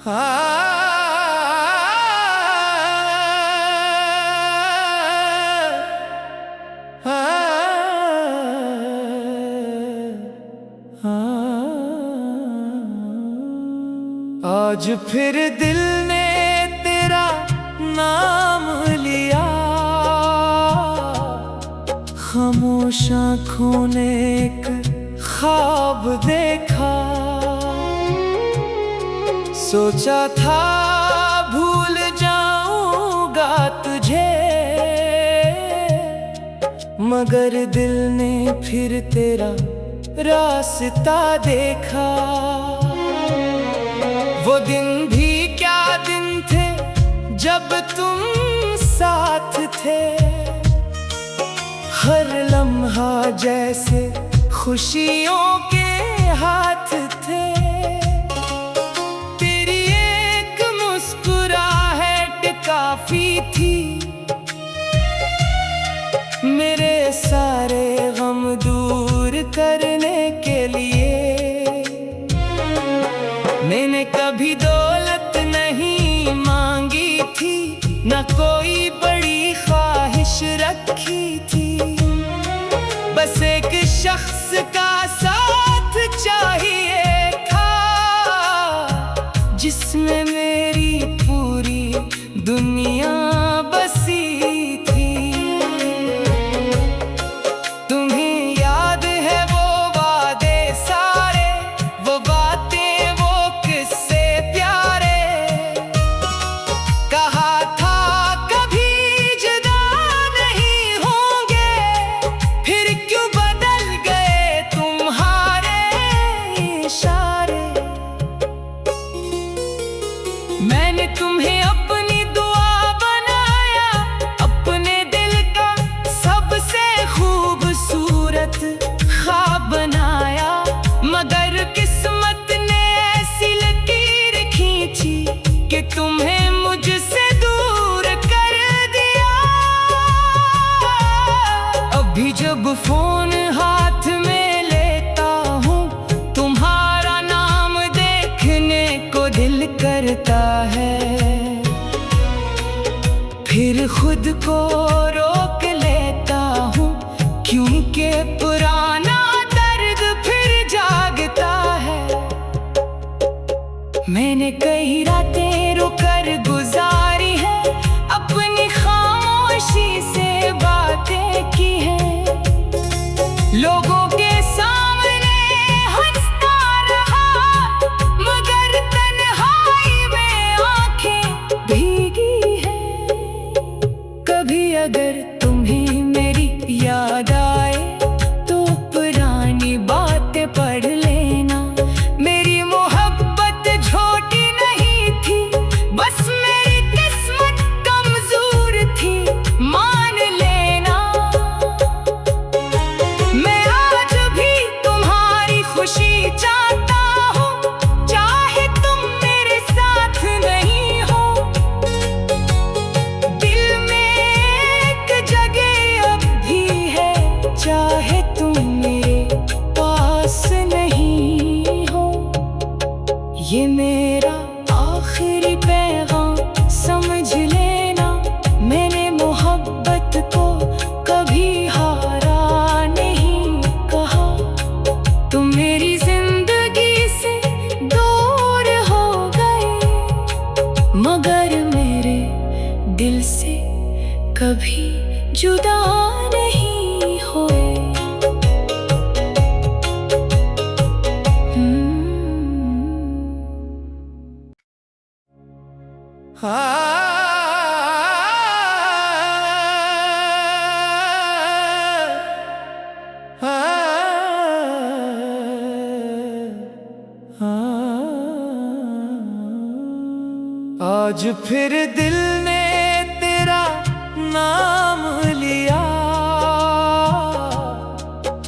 आज फिर दिल ने तेरा नाम लिया, खामोश आँखों ने एक ख्वाब देखा। सोचा था भूल जाऊंगा तुझे, मगर दिल ने फिर तेरा रास्ता देखा। वो दिन भी क्या दिन थे जब तुम साथ थे, हर लम्हा जैसे खुशियों के हाथ थे। तेरी एक मुस्कुराहट काफी थी, मेरे सारे गम दूर करने के लिए। मैंने कभी दौलत नहीं मांगी थी, न कोई बड़ी ख्वाहिश रखी थी। बस एक शख्स का साथ चाहिए था, जिसमें मेरी पूरी दुनिया बसी थी। तुम्हें याद है वो वादे सारे, वो बातें, वो किस्से प्यारे। कहा था कभी जुदा नहीं होंगे, फिर क्यों बदल गए तुम्हारे इशारे। मैंने तुम्हें अपनी दुआ बनाया, अपने दिल का सबसे खूबसूरत ख्वाब बनाया। मगर किस्मत ने ऐसी लकीर खींची कि तुम्हें मुझसे दूर कर दिया। अभी जब फोन हाथ में लेता हूँ, तुम्हारा नाम देखने को दिल करता है। फिर खुद को रोक लेता हूँ, क्योंकि पुराना दर्द फिर जागता है। मैंने कई रातें रुकर गुजारी है, अपनी खामोशी से बातें की हैं। लोगों के सामने हंसता रहा, मगर तन्हाई में आंखें भीगी हैं। कभी अगर तुम्हें मेरी याद आए, तो पुरानी बातें पढ़ लेना। मेरी मोहब्बत झूठी नहीं थी, बस मेरी किस्मत कमजोर थी, मान लेना। मैं आज भी तुम्हारी खुशी चाहता हूँ, चाहे तुम मेरे साथ नहीं हो। दिल में एक जगह अब भी है, चाहे तुम मेरे पास नहीं हो। ये मेरा आखिरी पैगाम समझ लेना, मैंने मोहब्बत को कभी हारा नहीं कहा। तुम मेरी जिंदगी से दूर हो गए, मगर मेरे दिल से कभी जुदा नहीं हुए। आज फिर दिल ने तेरा नाम लिया,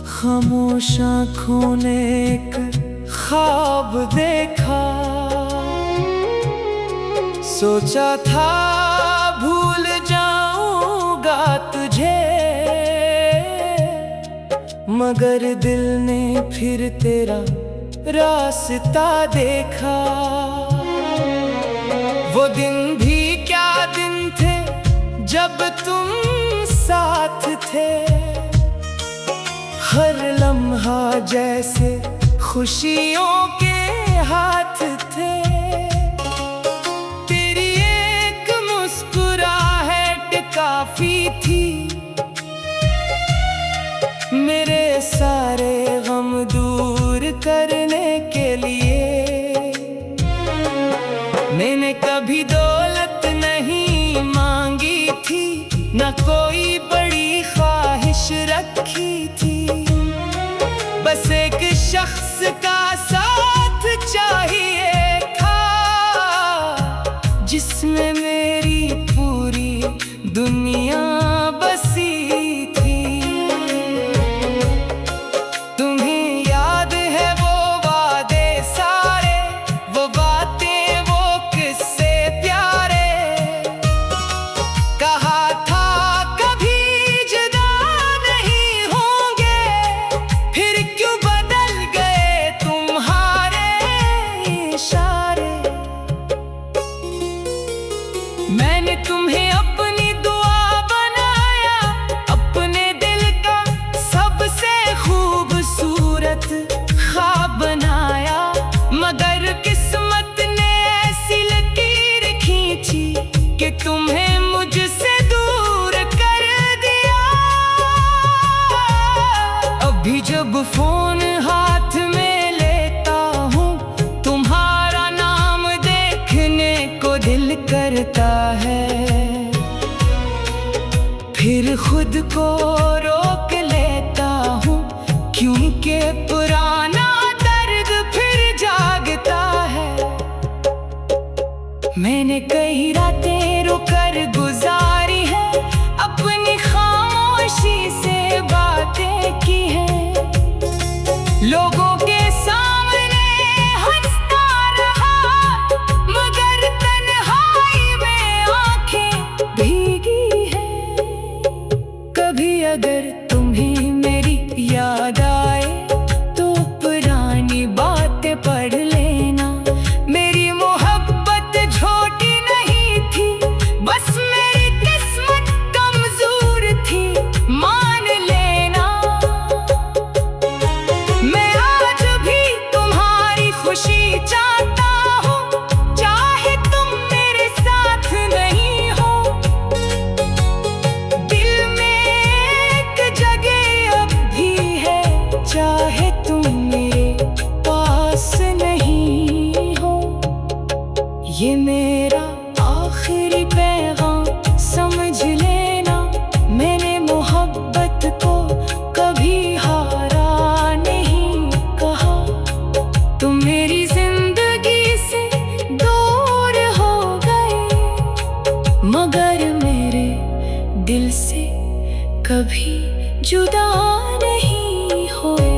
खामोश आँखों ने एक ख्वाब देखा। सोचा था भूल जाऊंगा तुझे, मगर दिल ने फिर तेरा रास्ता देखा। वो दिन भी क्या दिन थे जब तुम साथ थे। हर लम्हा जैसे खुशियों के हाथ थे। तेरी एक मुस्कुराहट काफी थी मेरे सारे गम दूर करने के लिए। मैंने कभी दौलत नहीं मांगी थी, न कोई बड़ी ख्वाहिश रखी थी। बस एक शख्स का साथ चाहिए था, जिसमें मेरी पूरी दुनिया बसी थी। तुम्हें याद है वो वादे सारे, वो बातें, वो किस्से प्यारे। कहा था कभी जुदा नहीं होंगे, फिर क्यों बदल गए तुम्हारे इशारे। मैंने तुम्हें अपनी दुआ बनाया, अपने दिल का सबसे खूबसूरत ख्वाब बनाया। मगर किस्मत ने ऐसी लकीर खींची कि तुम्हें मुझसे दूर कर दिया। अभी जब फोन हाथ में लेता हूँ, तुम्हारा नाम देखने को दिल करता है। फिर खुद को रोक लेता हूँ, क्योंकि पुराना दर्द फिर जागता है। मैंने कई रातें रुकर गुजारी है, अपनी खामोशी से बातें की हैं। लोगों के सामने हंसता रहा, मगर तन्हाई में आंखें भीगी हैं। कभी अगर तुम्हें मेरी याद आए, तो पुरानी बातें पढ़ लेना। मेरी मोहब्बत झूठी नहीं थी, बस मेरी किस्मत कमजोर थी, मान लेना। मैं आज भी तुम्हारी खुशी चाहता हूँ, चाहे तुम मेरे साथ नहीं हो। दिल में एक जगह अब भी है, चाहे तुम मेरे पास नहीं हो। ये मेरा आखिरी पैगाम समझ लेना, मैंने मोहब्बत को कभी हारा नहीं कहा। तुम मेरी जिंदगी से दूर हो गए, मगर मेरे दिल से कभी जुदा नहीं हुए।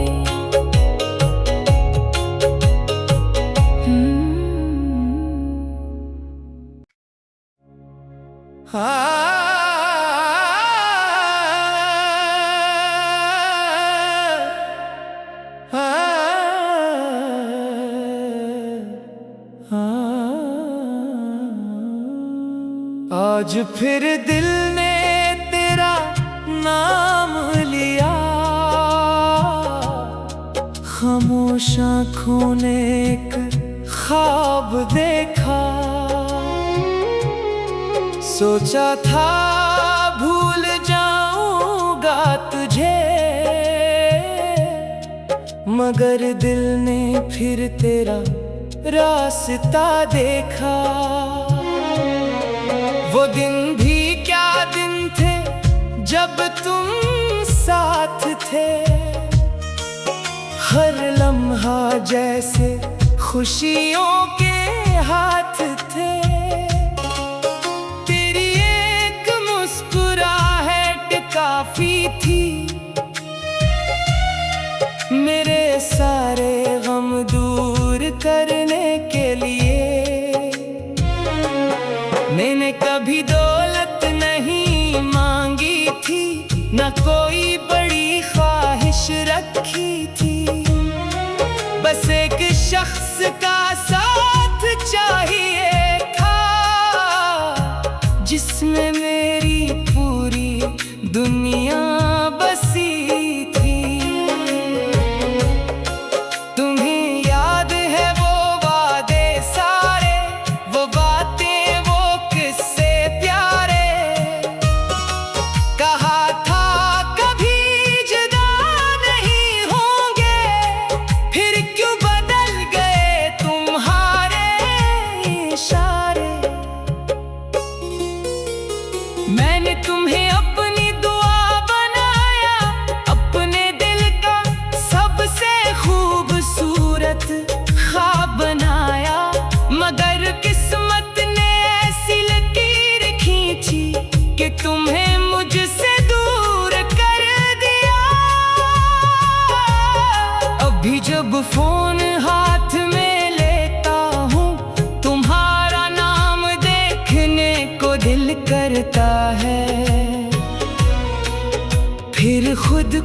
आज फिर दिल ने तेरा नाम लिया, खामोश आँखों ने एक ख्वाब देखा। सोचा था भूल जाऊंगा तुझे, मगर दिल ने फिर तेरा रास्ता देखा। वो दिन भी क्या दिन थे जब तुम साथ थे। हर लम्हा जैसे खुशियों के हाथ थे। तेरी एक मुस्कुराहट काफी थी मेरे सारे गम दूर करने के लिए। मैंने कभी दौलत नहीं मांगी थी, न कोई बड़ी ख्वाहिश रखी थी। बस एक शख्स का साथ चाहिए था,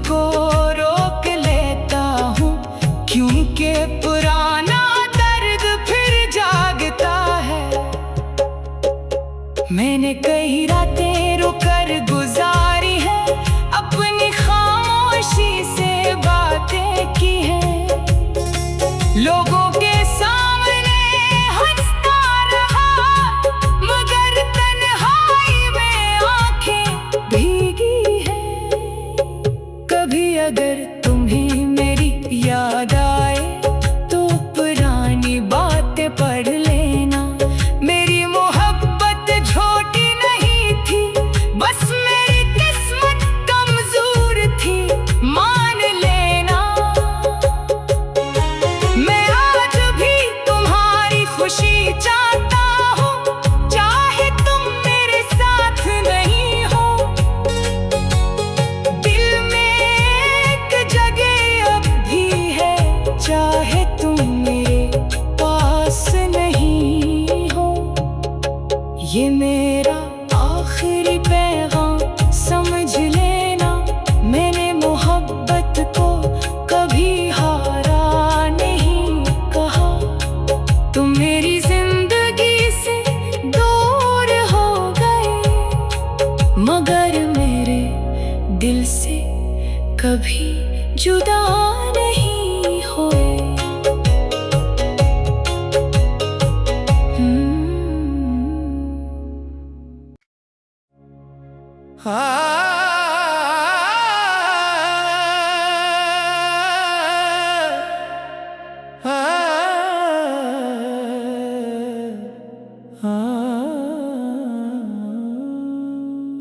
को रोक लेता हूँ, क्योंकि पुराना दर्द फिर जागता है। मैंने कई रातें रोकर गुजारी है, अपनी खामोशी से बातें की हैं। लोगों के सामने हंसता रहा, मगर तन्हाई में आंखें भीगी हैं। कभी अगर तुम्हें मेरी याद आए तो पुरानी बातें पढ़ लेना। मेरी मोहब्बत झूठी नहीं थी, बस मेरी किस्मत कमजोर थी, मान लेना। मैं आज भी तुम्हारी खुशी चाहता हूँ, चाहे तुम मेरे साथ नहीं हो। दिल में एक जगह अब भी है, चाहे तुम मेरे पास नहीं हो। ये मेरा आखिरी पैगाम समझ लेना, मैंने मोहब्बत को कभी हारा नहीं कहा। तुम मेरी जिंदगी से दूर हो गए, मगर मेरे दिल से कभी जुदा नहीं हुए।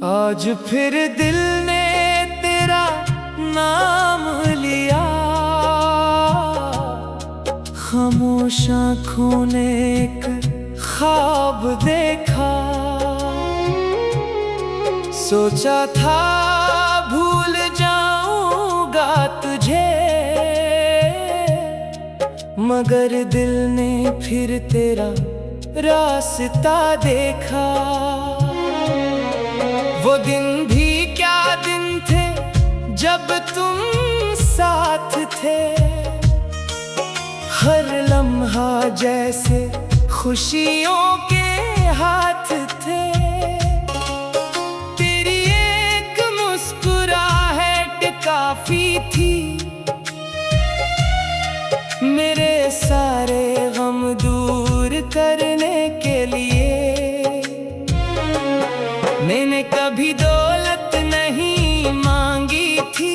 आज फिर दिल ने तेरा नाम लिया, खामोश आँखों ने एक ख्वाब देखा। सोचा था भूल जाऊंगा तुझे, मगर दिल ने फिर तेरा रास्ता देखा। वो दिन भी क्या दिन थे जब तुम साथ थे, हर लम्हा जैसे खुशियों के हाथ थे। तेरी एक मुस्कुराहट काफी थी, मेरे सारे गम दूर करने के लिए। मैंने कभी दौलत नहीं मांगी थी,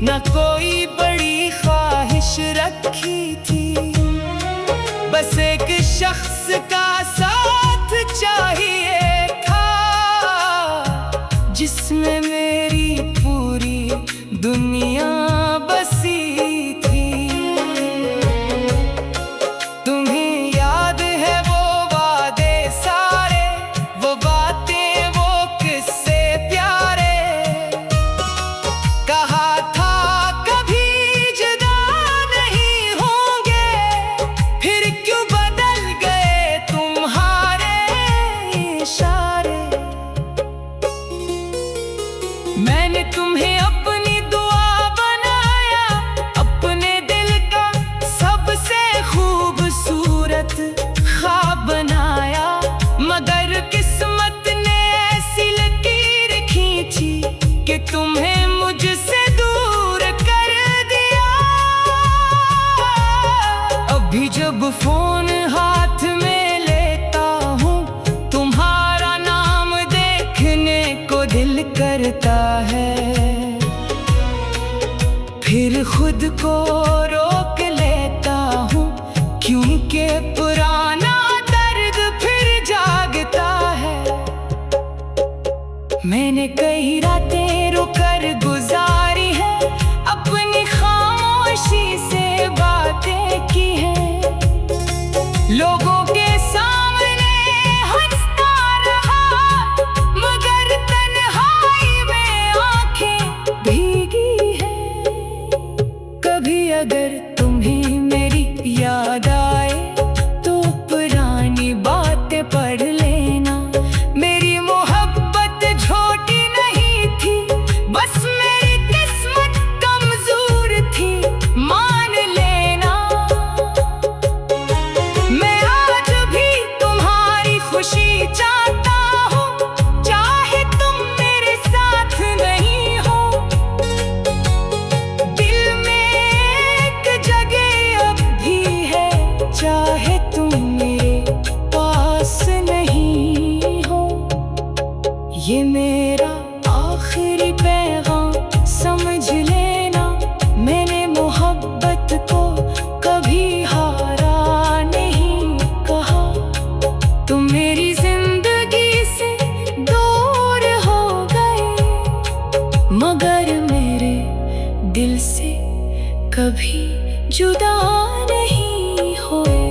न कोई बड़ी ख्वाहिश रखी थी, बस एक शख्स का साथ चाहिए था, जिसमें मेरी पूरी दुनिया बसी थी। तुम्हें याद है वो वादे सारे, वो बातें, वो किस्से प्यारे। कहा था कभी जुदा नहीं होंगे, फिर क्यों बदल गए तुम्हारे इशारे। मैंने तुम्हें अपनी दुआ बनाया, अपने दिल का सबसे खूबसूरत ख्वाब बनाया, मगर किस्मत ने ऐसी लकीर खींची कि तुम्हें मुझसे दूर कर दिया। अभी जब फोन हाथ में लेता हूँ, तुम्हारा नाम देखने को दिल करता है। फिर खुद को रोक लेता हूँ, क्योंकि पुराना दर्द फिर जागता है। मैंने कई रातें रोकर गुजारी है, अपनी खामोशी से बातें की हैं। लोगों के सामने हंसता रहा, मगर तन्हाई में आंखें भीगी हैं। कभी अगर तुम्हें मेरी याद आए तो पुरानी बातें पढ़ लेना। मेरी मोहब्बत झूठी नहीं थी, बस मेरी किस्मत का चाहता हूँ, चाहे तुम मेरे साथ नहीं हो। दिल में एक जगह अब भी है, चाहे तुम मेरे पास नहीं हो। ये मेरा आखिरी पैगाम समझ लेना, मैंने मोहब्बत को कभी हारा नहीं कहा। तुम मेरी जिंदगी से दूर हो गए, मगर मेरे दिल से कभी जुदा नहीं हुए।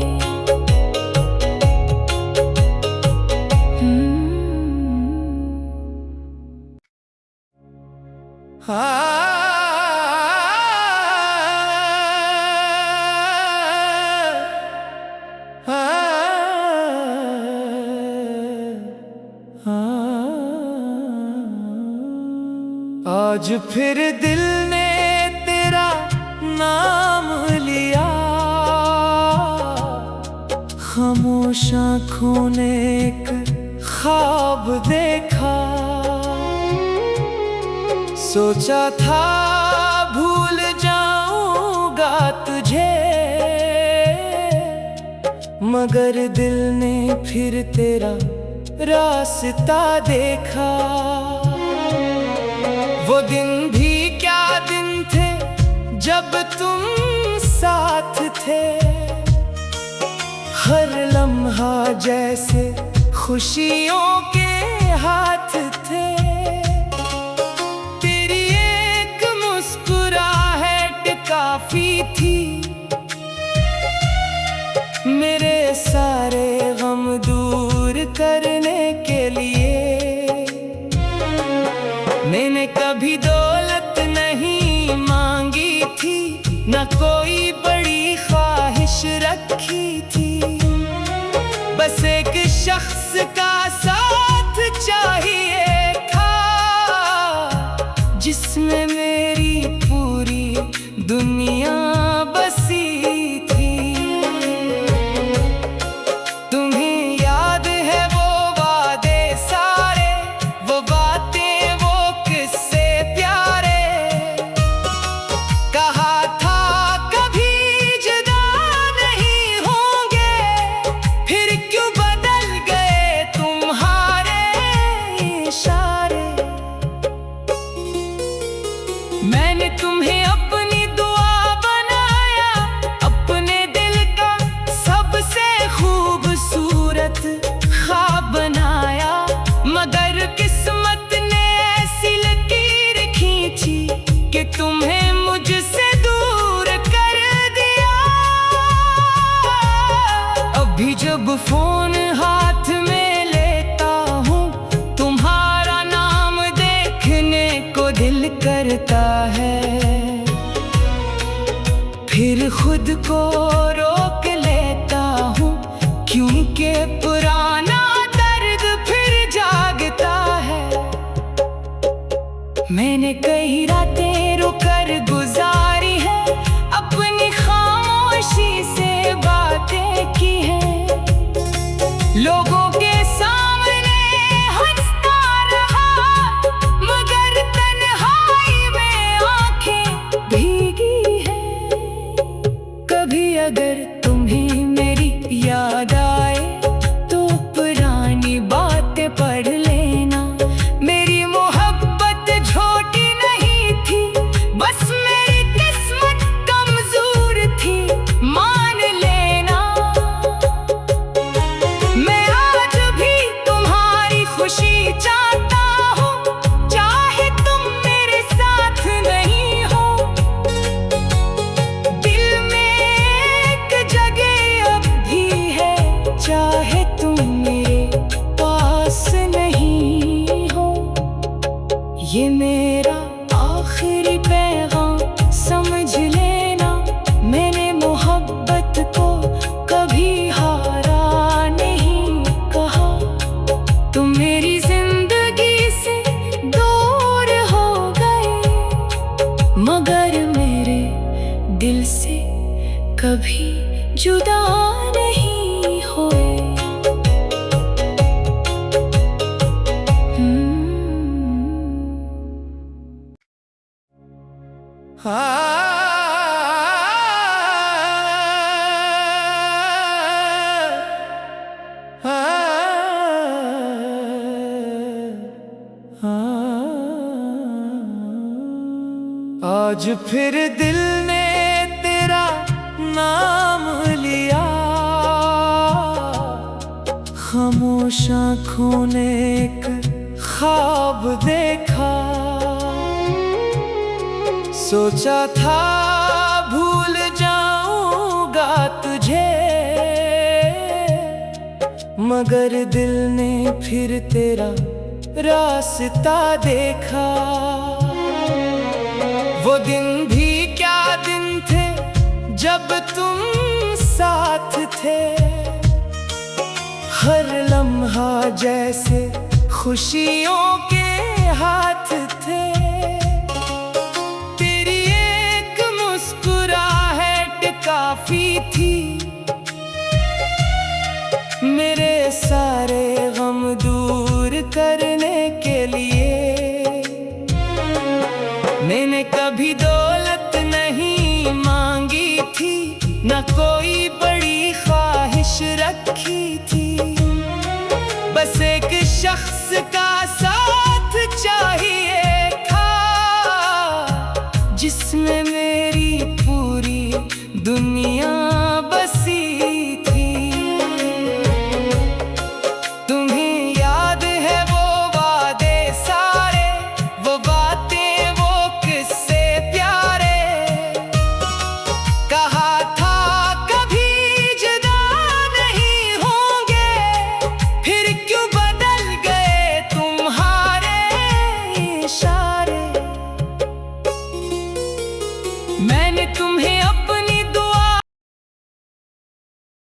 आज फिर दिल ने तेरा नाम लिया, खामोश आँखों ने एक ख्वाब देखा। सोचा था भूल जाऊंगा तुझे, मगर दिल ने फिर तेरा रास्ता देखा। वो दिन भी क्या दिन थे जब तुम साथ थे, हर लम्हा जैसे खुशियों के हाथ थे। तेरी एक मुस्कुराहट काफी थी, मेरे सारे गम दूर करने के लिए। मैंने कभी दौलत नहीं मांगी थी, न कोई बड़ी ख्वाहिश रखी थी। बस एक शख्स का साथ चाहिए था, जिसमें मेरी पूरी दुनिया बसी थी। तुम्हें याद है वो वादे सारे, वो बातें, वो किस्से प्यारे। कहा था कभी जुदा नहीं होंगे, फिर क्यों बदल गए तुम्हारे इशारे। मैंने तुम्हें अपनी दुआ बनाया, अपने दिल का सबसे खूबसूरत ख्वाब बनाया। मगर किस्मत ने ऐसी लकीर खींची कि तुम्हें मुझसे दूर कर दिया। अभी जब फोन हाथ में लेता हूँ, तुम्हारा नाम देखने को दिल करता है। फिर खुद को रोक लेता हूँ, क्योंकि पुराना दर्द फिर जागता है। मैंने कई रातें रुकर गुजारी है, अपनी खामोशी से बातें की हैं। लोगों के सामने हंसता रहा, मगर तन्हाई में आंखें भीगी हैं। कभी अगर तुम्हें मेरी याद आए, तो पुरानी बातें पढ़ लेना। मेरी मोहब्बत छोटी नहीं थी, आज फिर दिल ने तेरा नाम लिया, खामोश आँखों ने एक ख्वाब देखा। सोचा था भूल जाऊंगा तुझे, मगर दिल ने फिर तेरा रास्ता देखा। वो दिन भी क्या दिन थे जब तुम साथ थे, हर लम्हा जैसे खुशियों के हाथ थे। तेरी एक मुस्कुराहट काफी थी, मेरे सारे गम दूर करने के लिए। मैंने कभी दौलत नहीं मांगी थी, न कोई बड़ी ख्वाहिश रखी थी, बस एक शख्स का साथ चाहिए था, जिसमें मेरी पूरी दुनिया बसी थी। तुम्हें याद है वो वादे सारे, वो बातें, वो किस्से प्यारे। कहा था कभी जुदा नहीं होंगे, फिर क्यों बदल गए तुम्हारे इशारे। मैंने तुम्हें